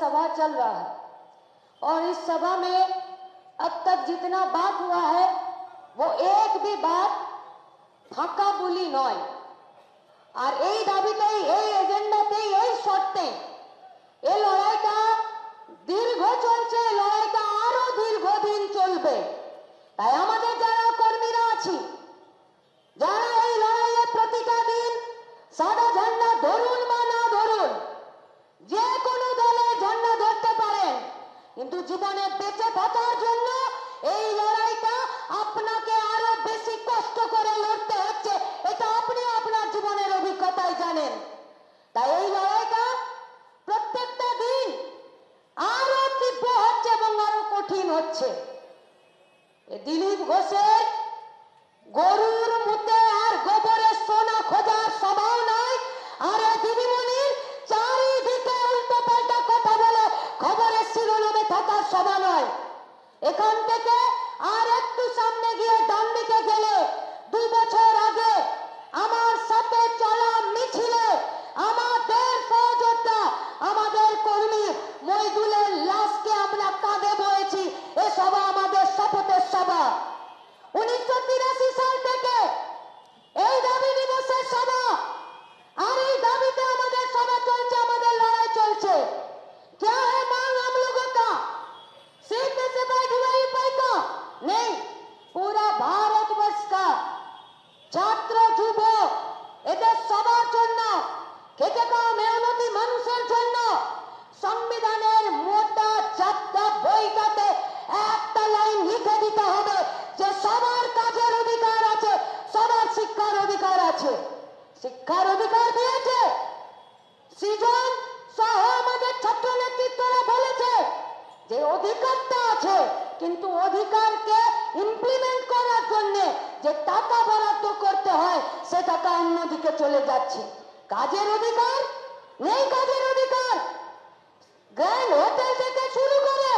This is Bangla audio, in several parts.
सभा चल रहा है और इस सभा में अब तक जितना बात हुआ है वो एक भी बात फाঁকা বুলি নয়। আর এই দাবিতেই, এই এজেন্ডাতেই, এই শর্তে এই লড়াইটা দীর্ঘ চলছে, লড়াইটা আরো দীর্ঘদিন চলবে। তাই আমাদের যারা কর্মীরা আছি, যারা এই লড়াইয়ে প্রতিটা দিন সাদা ঝান্ডা ধরুন বা না ধরুন, যে কোনো দলে ঝান্ডা ধরতে পারেন, কিন্তু জীবনে বেঁচে থাকার জন্য এই লড়াইটা আপনাকে আরো বেশি কষ্ট করে লড়তে হচ্ছে। এটা আপনি আপনার জীবনের অভিজ্ঞতায় জানেন। তাই এই লড়াইটা প্রত্যেকটা দিন আরো তীব্র হচ্ছে এবং আরো কঠিন হচ্ছে। দিলীপ ঘোষের গরুর মুতে আর গোবরে সোনা খোঁজার স্বভাব নয়, আর দিদিমণির চারিদিকে উল্টো পাল্টা কথা বলে খবরের শিরোনামে থাকার স্বভাব নয়। এখান থেকে আর একটু সামনে গিয়ে ডান দিকে গেলে 2 বছর আগে আমার সাথে চলা মিছিলে আমাদের সহযোদ্ধা, আমাদের কর্মী মইদুলের লাশকে আমরা কাঁধে বয়েছি। এ সভা আমাদের শপথের সভা। 1983 সাল থেকে এই দাবি দিবসের সভা, আর এই দাবিতে আমাদের সভা চলছে, আমাদের লড়াই চলছে। क्या है मांग हम लोगों का? सिर्फ से भाई उपाय का नहीं, पूरा भारतवर्ष का ছাত্র যুবক এদের সবার জন্য, খেটে খাওয়া মেহনতি মানুষের জন্য সংবিধানের মোটা চাপটা বইটাতে একটা লাইন লিখে দিতে হবে যে সবার কাজের অধিকার আছে, সবার শিক্ষার অধিকার আছে। শিক্ষার অধিকার দিয়েছে সৃজন সহ আমাদের ছাত্র নেতৃত্বরা বলেছে যে অধিকারটা আছে, কিন্তু অধিকারকে ইমপ্লিমেন্ট করার জন্য যে টাকা বরাদ্দ করতে হয় সে টাকা অন্যদিকে চলে যাচ্ছে। কাজের অধিকার নেই, কাজের অধিকার গ্র্যান্ড হোটেল থেকে শুরু করে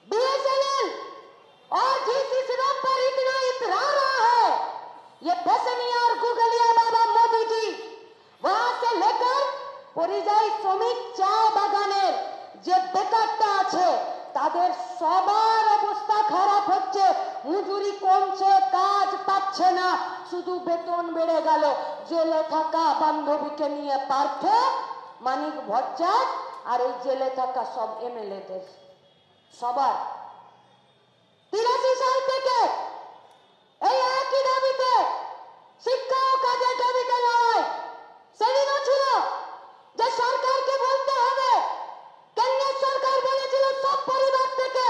बीएसएनएल और जिस नाम पर इतना इतरा रहा है ये फैसनिया और गुगलिया बाबा मोदी जी, वहां से लेकर পরিযায়ী শ্রমিক চা বাগানের যে বেকারটা আছে তাদের সবার অবস্থা খারাপ হচ্ছে। মজুরি কমছে, কাজ পাচ্ছে না, শুধু বেতন বেড়ে গেল। জেলে থাকা বান্ধবীকে নিয়ে পার্থ, মানিক ভট্টাচার্য আর এই জেলে থাকা সব এমএলএদের সবার 83 সাল থেকে এই একই দাবিতে, শিক্ষা ও কাজের দাবিতে লড়াই। সেদিনও ছিল যে সরকারকে বলতে হবে, কেন্দ্রের সরকার বলেছিল সব পরিবার থেকে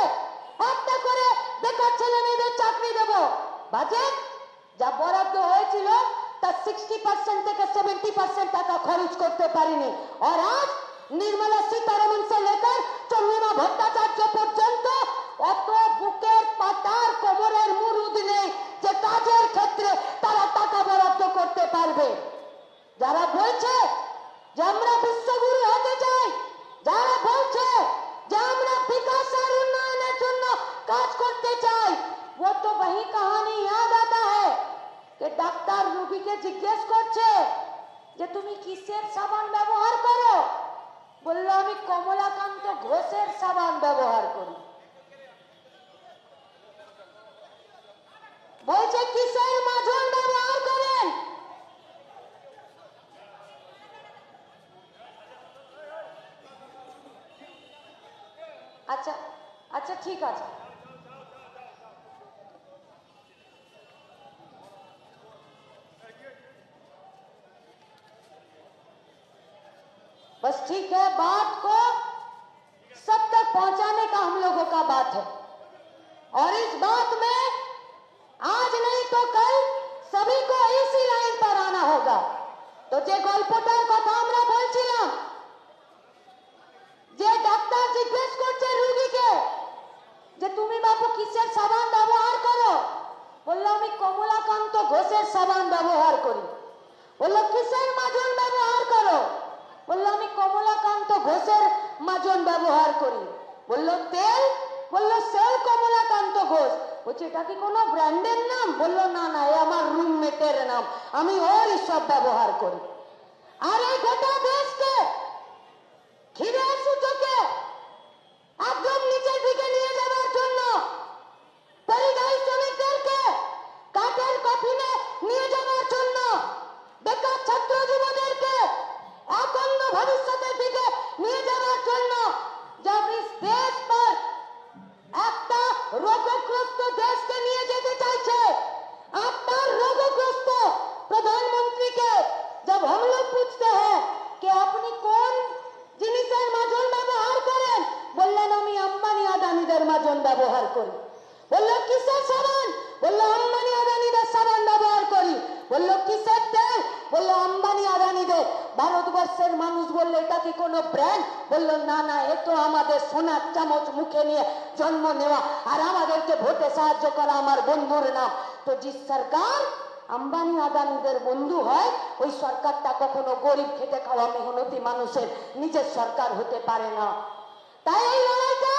একটা করে বেকার ছেলে মেয়েদের চাকরি দেব। বাজেট যা বরাদ্দ হয়েছিল তার 60% থেকে 70% টাকা খরচ করতে পারিনি। আর আজ निर्मला सीतारमण से लेकर चंद्रिमा भट्टाचार्य पर्यंत অত বুকের পাতার কোমরের মুরুদ নেই যে কাজের ক্ষেত্রে তারা টাকা বরাদ্দ করতে পারবে। যারা বলছে যে আমরা বিশ্বগুরু হতে চাই, যারা বলছে যে আমরা বিকাশ আর উন্নয়নের জন্য কাজ করতে চাই, वो तो वही कहानी याद आता है कि ডাক্তার রোগীকে জিজ্ঞেস করছে যে তুমি কিসের সাবান ব্যবহার করো, বললো আমি কমলাকান্ত ঘোষের সাবান ব্যবহার করি। বলছে কিসের মাজন ব্যবহার করেন, আচ্ছা আচ্ছা ঠিক আছে। बस ठीक है, बात को सब तक पहुंचाने का हम लोगों का बात है और इस बात में आज नहीं तो कल सभी को इसी लाइन पर आना होगा। तो যে গল্পটার কথা আমরা বলছিলাম যে ডাক্তার জিজ্ঞেস করছে রোগীকে যে তুমি বাবু কিসের সাবান ব্যবহার করো, বললো আমি কমলাকান্ত ঘোষের সাবান ব্যবহার করি। বললো কিসের মাজন ব্যবহার করো, বললো আমি কমলাকান্ত ঘোষের মাজন ব্যবহার করি। বললো তেল, বললো সেও কমলাকান্ত ঘোষ। বলছে এটা কি কোনো ব্র্যান্ডের নাম, বললো না না এ আমার রুমমেটের নাম, আমি ওরই সব ব্যবহার করি। আর এই গোটা দেশকে ঘিরে করি। বললো কিসের সাবান? বললো আম্বানি আদানিদের সাবান ব্যবহার করি। বললো কিসের তেল? বললো আম্বানি আদানিদের। ভারতবর্ষের মানুষ বললো এটা কি কোনো ব্র্যান্ড? বললো না না, এ তো আমাদের সোনার চামচ মুখে নিয়ে জন্ম নেওয়া আর আমাদেরকে ভোটে সাহায্য করা আমার বন্ধুর নাম। তো যে সরকার আম্বানি আদানিদের বন্ধু হয়, ওই সরকারটা কখনো গরিব খেটে খাওয়া মেহনতি মানুষের নিজের সরকার হতে পারে না। তাই এই লড়াইটা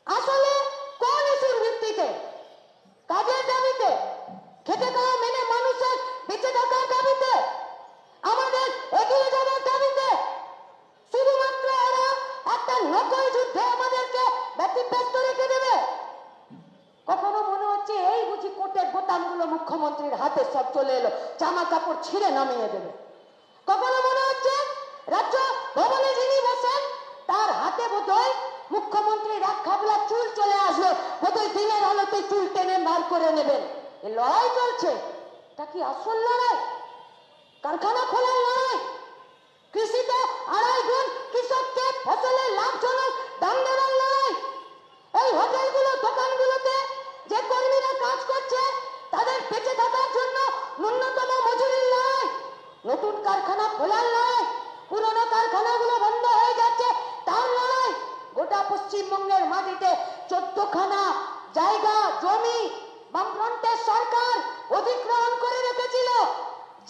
আসলে কোন ইস্যুর ভিত্তিতে? কাজের দাবিতে, খেটে খাওয়া মেনে মানুষের বেঁচে থাকার দাবিতে, আমাদের এগিয়ে যাওয়ার দাবিতে? শুধুমাত্র ওরা একটা নকল যুদ্ধে আমাদেরকে ব্যতিব্যস্ত রেখে দেবে? কখনো মনে হচ্ছে এই বুঝি কোটের বোতামগুলো মুখ্যমন্ত্রীর হাতে সব চলে এলো, জামা কাপড় ছিঁড়ে নামিয়ে দেবে। কখনো মনে হচ্ছে রাজ্য ভবনে যিনি বসেন তার হাতে বোধহয় মুখ্যমন্ত্রীর এক খাবলা চুল চলে আসবে, বোধহয় দিনের আলোতে চুল টেনে বার করে নেবেন। এ লড়াই চলছে, তা কি আসল লড়াই? কারখানা খোলার লড়াই? কৃষিতে 2.5 গুণ কৃষককে ফসলের লাভজনক দাম দেওয়ার লড়াই? এই হোটেলগুলো দোকানগুলোতে যে কর্মীরা কাজ করছে তাদের বেঁচে থাকার জন্য ন্যূনতম মজুরির লড়াই? নতুন কারখানা খোলার লড়াই? পুরনো কারখানাগুলো বন্ধ হয়ে যাচ্ছে তার লড়াই? গোটা পশ্চিমবঙ্গের মাটিতে 14খানা জায়গা জমি বামফ্রন্টের সরকার অধিগ্রহণ করে রেখেছিল।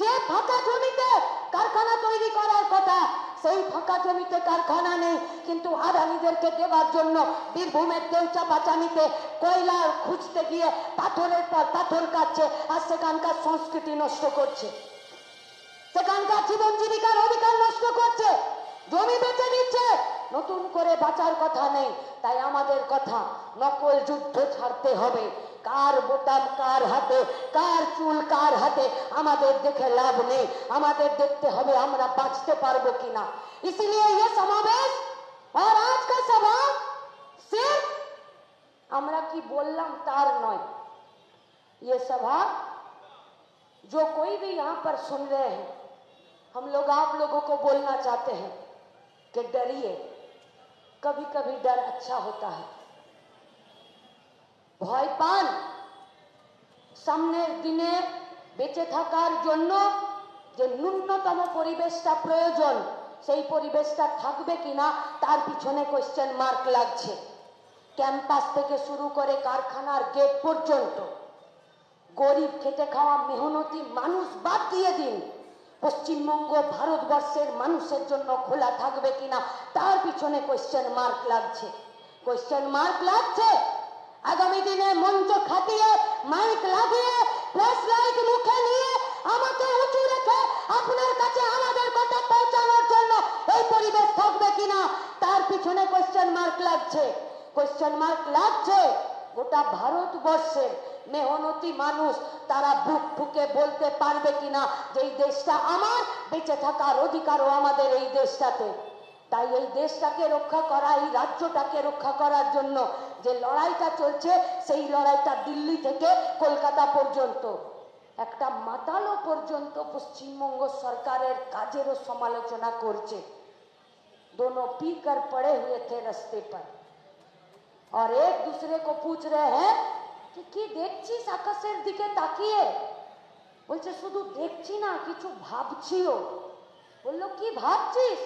যে ফাঁকা জমিতে কারখানা তৈরি করার কথা, সেই ফাঁকা জমিতে কারখানা নেই, কিন্তু আদানিদেরকে দেওয়ার জন্য বীরভূমের দেউচা পাচামিতে কয়লা খুঁজতে গিয়ে পাথরের পর পাথর কাটছে আর সেখানকার সংস্কৃতি নষ্ট করছে, সেখানকার জীবন জীবিকার অধিকার নষ্ট করছে, জমি বেচে দিচ্ছে। নতুন করে বাঁচার কথা নেই। তাই আমাদের কথা, নকল যুদ্ধ ছাড়তে হবে। কার বোতাম কার হাতে, কার চুল কার হাতে আমাদের দেখে লাভ নেই। আমাদের দেখতে হবে আমরা বাঁচতে পারবো কিনা। इसलिए ये समावेश और आज का सभा सिर्फ আমরা কি বললাম তার নয়। ये सभा जो कोई भी यहाँ पर सुन रहे हैं, हम लोग आप लोगों को बोलना चाहते हैं कि डरिए, कभी कभी डर अच्छा होता है। ভয় পান, সামনের দিনে বেঁচে থাকার জন্য যে ন্যূনতম পরিবেশটা প্রয়োজন, সেই পরিবেশটা থাকবে কিনা তার পিছনে কোয়েশ্চেন মার্ক লাগছে। ক্যাম্পাস থেকে শুরু করে কারখানার গেট পর্যন্ত গরিব খেটে খাওয়া মেহনতি মানুষ বাদ দিয়ে দিন, পশ্চিমবঙ্গ ভারতবর্ষের মানুষের জন্য খোলা থাকবে কিনা তার পিছনে কোয়েশ্চেন মার্ক লাগছে। কোয়েশ্চেন মার্ক লাগছে। আগামী দিনে মঞ্চ খাটিয়ে মাইক লাগিয়ে প্রেস লাইট মুখে নিয়ে আমাকে উঁচু রেখে আপনার কাছে আমাদের কথা পৌঁছানোর জন্য এই পরিবেশ থাকবে কিনা তার পিছনে কোয়েশ্চেন মার্ক লাগছে। কোয়েশ্চেন মার্ক লাগছে গোটা ভারতবর্ষের মেহনতি মানুষ, তারা বুক ঠুকে বলতে পারবে কিনা যে এই দেশটা আমার, বেঁচে থাকার অধিকারও আমাদের এই দেশটাতে। তাই এই দেশটাকে রক্ষা করা, এই রাজ্যটাকে রক্ষা করার জন্য যে লড়াইটা চলছে, সেই লড়াইটা দিল্লি থেকে কলকাতা পর্যন্ত, একটা মাতালও পর্যন্ত পশ্চিমবঙ্গ সরকারের কাজেরও সমালোচনা করছে। दोनों पी कर पड़े हुए थे रास्ते पर और एक दूसरे को पूछ रहे हैं कि কি দেখছিস আকাশের দিকে তাকিয়ে? বলছে শুধু দেখছি না, কিছু ভাবছিও। বললো কি ভাবছিস?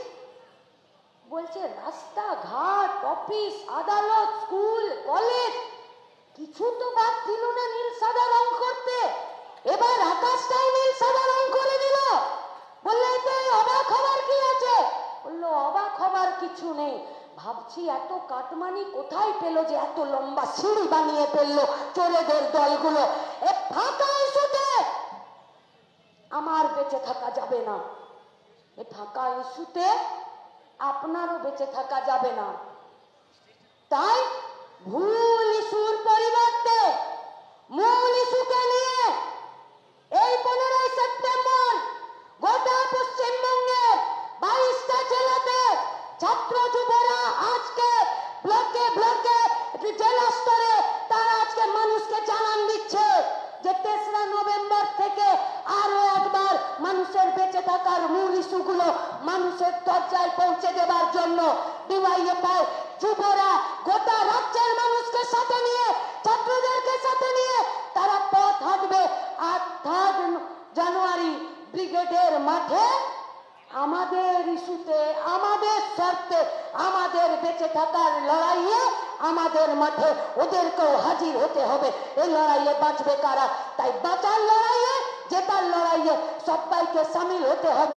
বলছে রাস্তা ঘাট, অফিস আদালত, স্কুল কলেজ কিছু তো বাদ দিল না নীল সাদা রং করতে, এবার আকাশটাই নীল সাদা রং করে দিল। বললে এতে অবাক হবার কি আছে? বললো অবাক হবার কিছু নেই, ভাবছি এত কাটমানি কোথায় পেলো যে এত লম্বা সিঁড়ি বানিয়ে ফেললো চোরেদের দলগুলো। এ ফাঁকা ইস্যুতে আমার বেঁচে থাকা যাবে না, এ ফাঁকা ইস্যুতে আপনারও বেঁচে থাকা যাবে না। তাই ভুল ইস্যুর পরিবর্তে মূল ইস্যুকে নিয়ে এই 15ই সেপ্টেম্বর গোটা পশ্চিমবঙ্গের 22টা জেলাতে ছাত্র যুবরা আজকে ব্লকে ব্লকে জেলা স্তরে তারা আজকে মানুষকে জানান দিচ্ছে যে 3রা নভেম্বর থেকে আরো একবার মানুষের বেঁচে থাকার মূল ইস্যুগুলো মানুষের দরজায় পৌঁছে দেবার জন্য ডিওয়াইএফআই যুবরা গোটা রাজ্যের মানুষকে সাথে নিয়ে, ছাত্রদেরকে সাথে নিয়ে তারা পথ হাঁটবে। আর 3 জানুয়ারি ব্রিগেডের মাঠে আমাদের ইস্যুতে, আমাদের স্বার্থে, আমাদের বেঁচে থাকার লড়াইয়ে আমাদের মাঠে ওদেরকেও হাজির হতে হবে। এই লড়াইয়ে বাঁচবে কারা? তাই বাঁচার লড়াইয়ে, জেতার লড়াইয়ে সবাইকে সামিল হতে হবে।